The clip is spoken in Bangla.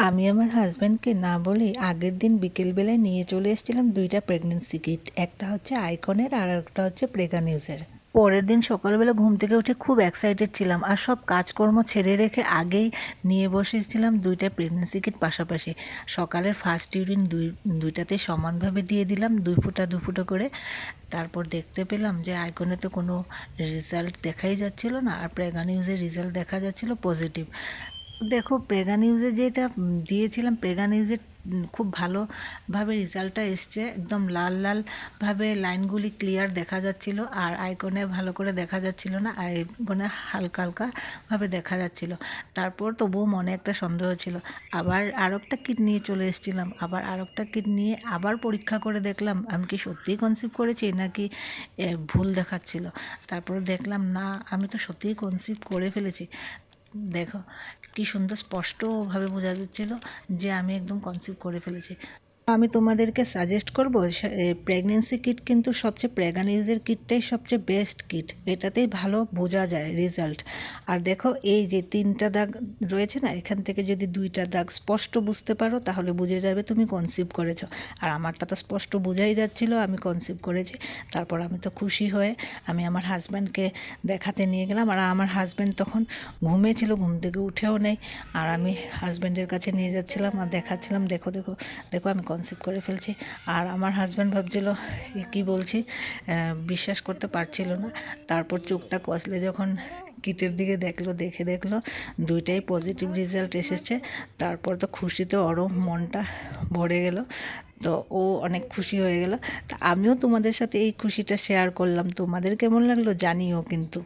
আমি আমার হাজব্যান্ডকে না বলেই আগের দিন বিকেলবেলায় নিয়ে চলে এসেছিলাম 2টা প্রেগনেন্সি কিট। একটা হচ্ছে আইকনের আর একটা হচ্ছে প্রেগা নিউজের। পরের দিন সকালবেলা ঘুম থেকে উঠে খুব এক্সাইটেড ছিলাম, আর সব কাজকর্ম ছেড়ে রেখে আগেই নিয়ে বসেছিলাম 2টা প্রেগনেন্সি কিট পাশাপাশি। সকালের ফার্স্ট ইউরিন দুইটাতে সমানভাবে দিয়ে দিলাম, 2 ফোঁটা করে। তারপর দেখতে পেলাম যে আইকনে তো কোনো রেজাল্ট দেখাই যাচ্ছিল না, আর প্রেগা নিউজের রেজাল্ট দেখা যাচ্ছিল পজিটিভ। দেখো, প্রেগা নিউজে যেটা দিয়েছিলাম, প্রেগা নিউজে খুব ভালোভাবে রেজাল্টটা এসছে, একদম লাল লালভাবে লাইনগুলি ক্লিয়ার দেখা যাচ্ছিল, আর আইকনে ভালো করে দেখা যাচ্ছিল না, আইকনে হালকা হালকাভাবে দেখা যাচ্ছিল। তারপর তবুও মনে একটা সন্দেহ ছিল। আবার আরেকটা কিট নিয়ে চলে এসেছিলাম, আবার আরেকটা কিট নিয়ে আবার পরীক্ষা করে দেখলাম আমি কি সত্যিই কনসিভ করেছি নাকি ভুল দেখাচ্ছিল। তারপর দেখলাম না, আমি তো সত্যিই কনসিভ করে ফেলেছি। দেখো কি সুন্দর স্পষ্টভাবে বোঝা যাচ্ছিল যে আমি একদম কনসিভ করে ফেলেছি। আমি তোমাদেরকে সাজেস্ট করব, প্রেগনেন্সি কিট কিন্তু সবচেয়ে প্রেগানিজের কিটটাই সবচেয়ে বেস্ট কিট, এটাতেই ভালো বোঝা যায় রেজাল্ট। আর দেখো, এই যে 3টা দাগ রয়েছে না, এখান থেকে যদি 2টা দাগ স্পষ্ট বুঝতে পারো তাহলে বুঝে যাবে তুমি কনসিভ করেছো। আর আমারটা তো স্পষ্ট বোঝাই যাচ্ছিল আমি কনসিভ করেছি। তারপর আমি তো খুশি হয়ে আমি আমার হাজব্যান্ডকে দেখাতে নিয়ে গেলাম, আর আমার হাজব্যান্ড তখন ঘুমিয়েছিল, ঘুম থেকে উঠেও নেই। আর আমি হাজব্যান্ডের কাছে নিয়ে যাচ্ছিলাম আর দেখাচ্ছিলাম, দেখো দেখো দেখো আমি কনসিভ করে ফেলছি। আর আমার হাজব্যান্ড ভাবছিল কী বলছি, বিশ্বাস করতে পারছিল না। তারপর চোখটা কষলে যখন কিটের দিকে দেখলো 2টাই পজিটিভ রেজাল্ট এসেছে। তারপর তো খুশিতে ওরও মনটা ভরে গেল, তো ও অনেক খুশি হয়ে গেল। তা আমিও তোমাদের সাথে এই খুশিটা শেয়ার করলাম, তোমাদের কেমন লাগলো জানিও কিন্তু।